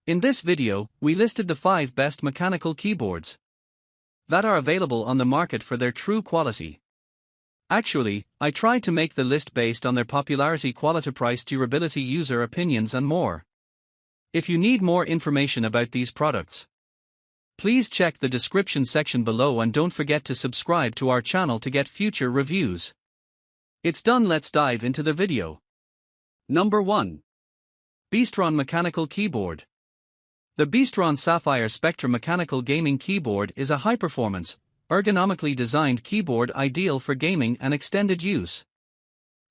In this video, we listed the 5 best mechanical keyboards that are available on the market for their true quality. Actually, I tried to make the list based on their popularity, quality, price, durability, user opinions and more. If you need more information about these products, please check the description section below and don't forget to subscribe to our channel to get future reviews. It's done, let's dive into the video. Number 1. Beastron Mechanical Keyboard. The Beastron Sapphire Spectra Mechanical Gaming Keyboard is a high-performance, ergonomically designed keyboard ideal for gaming and extended use.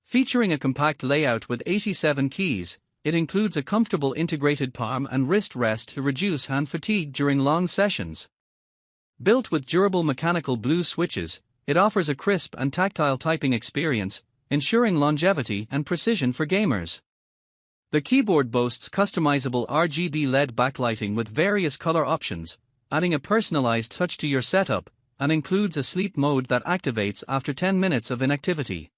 Featuring a compact layout with 87 keys, it includes a comfortable integrated palm and wrist rest to reduce hand fatigue during long sessions. Built with durable mechanical blue switches, it offers a crisp and tactile typing experience, ensuring longevity and precision for gamers. The keyboard boasts customizable RGB LED backlighting with various color options, adding a personalized touch to your setup, and includes a sleep mode that activates after 10 minutes of inactivity.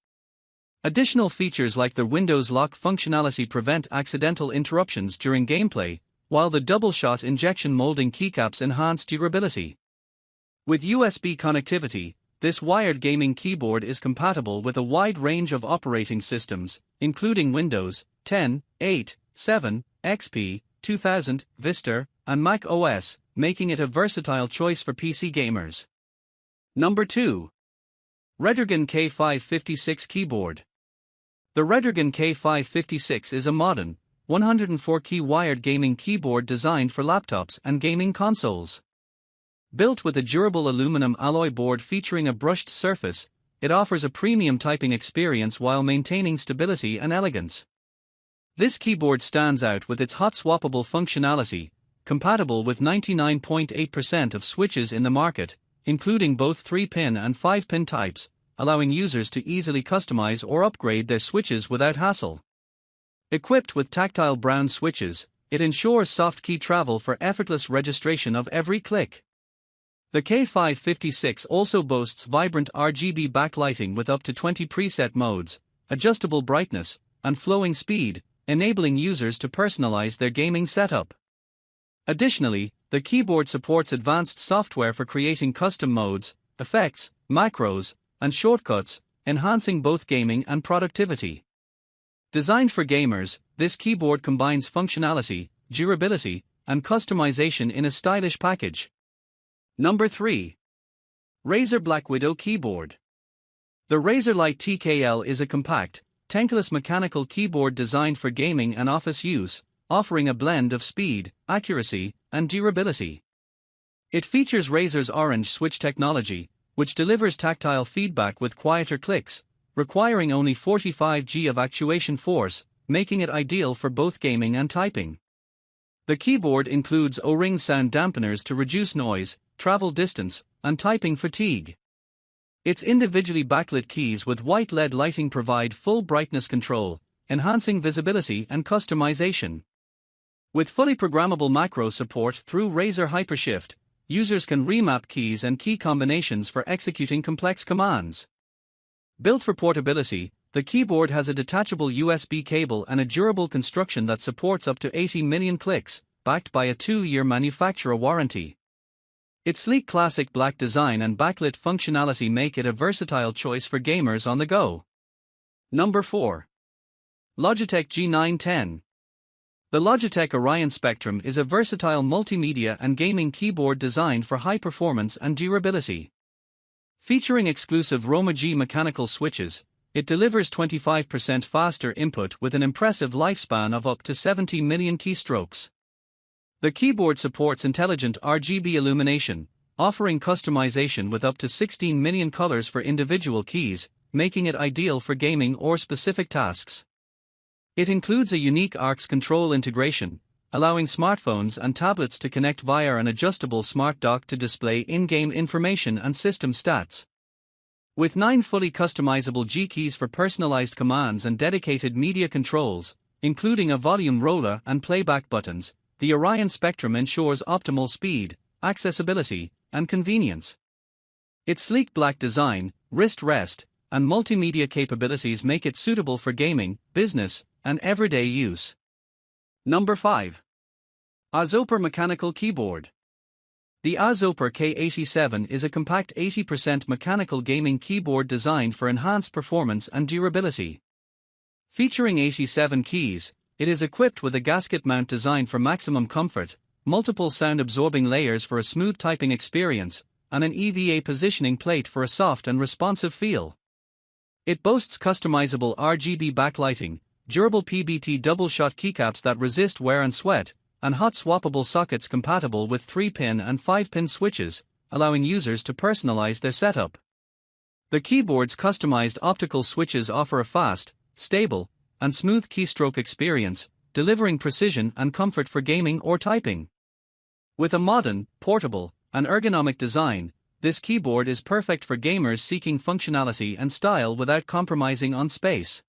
Additional features like the Windows lock functionality prevent accidental interruptions during gameplay, while the double-shot injection molding keycaps enhance durability. With USB connectivity, this wired gaming keyboard is compatible with a wide range of operating systems, including Windows 10, 8, 7, XP, 2000, Vista, and Mac OS, making it a versatile choice for PC gamers. Number 2. Redragon K556 Keyboard. The Redragon K556 is a modern, 104-key wired gaming keyboard designed for laptops and gaming consoles. Built with a durable aluminum alloy board featuring a brushed surface, it offers a premium typing experience while maintaining stability and elegance. This keyboard stands out with its hot swappable functionality, compatible with 99.8% of switches in the market, including both 3-pin and 5-pin types, allowing users to easily customize or upgrade their switches without hassle. Equipped with tactile brown switches, it ensures soft key travel for effortless registration of every click. The K556 also boasts vibrant RGB backlighting with up to 20 preset modes, adjustable brightness, and flowing speed, enabling users to personalize their gaming setup. Additionally, the keyboard supports advanced software for creating custom modes, effects, macros, and shortcuts, enhancing both gaming and productivity. Designed for gamers, this keyboard combines functionality, durability, and customization in a stylish package. Number 3. Razer BlackWidow Keyboard. The Razer Lite TKL is a compact, tankless mechanical keyboard designed for gaming and office use, offering a blend of speed, accuracy, and durability. It features Razer's orange switch technology, which delivers tactile feedback with quieter clicks, requiring only 45 G of actuation force, making it ideal for both gaming and typing. The keyboard includes O-ring sound dampeners to reduce noise, travel distance, and typing fatigue. Its individually backlit keys with white LED lighting provide full brightness control, enhancing visibility and customization. With fully programmable macro support through Razer Hypershift, users can remap keys and key combinations for executing complex commands. Built for portability, the keyboard has a detachable USB cable and a durable construction that supports up to 80 million clicks, backed by a 2-year manufacturer warranty. Its sleek classic black design and backlit functionality make it a versatile choice for gamers on the go. Number 4. Logitech G910. The Logitech Orion Spectrum is a versatile multimedia and gaming keyboard designed for high performance and durability. Featuring exclusive Roma G mechanical switches, it delivers 25% faster input with an impressive lifespan of up to 70 million keystrokes. The keyboard supports intelligent RGB illumination, offering customization with up to 16 million colors for individual keys, making it ideal for gaming or specific tasks. It includes a unique ARX control integration, allowing smartphones and tablets to connect via an adjustable smart dock to display in-game information and system stats. With 9 fully customizable G keys for personalized commands and dedicated media controls, including a volume roller and playback buttons, the Orion Spectrum ensures optimal speed, accessibility, and convenience. Its sleek black design, wrist rest, and multimedia capabilities make it suitable for gaming, business, and everyday use. Number 5. ARZOPA Mechanical Keyboard. The ARZOPA K87 is a compact 80% mechanical gaming keyboard designed for enhanced performance and durability. Featuring 87 keys, it is equipped with a gasket mount designed for maximum comfort, multiple sound-absorbing layers for a smooth typing experience, and an EVA positioning plate for a soft and responsive feel. It boasts customizable RGB backlighting, durable PBT double-shot keycaps that resist wear and sweat, and hot-swappable sockets compatible with 3-pin and 5-pin switches, allowing users to personalize their setup. The keyboard's customized optical switches offer a fast, stable, and smooth keystroke experience, delivering precision and comfort for gaming or typing. With a modern, portable, and ergonomic design, this keyboard is perfect for gamers seeking functionality and style without compromising on space.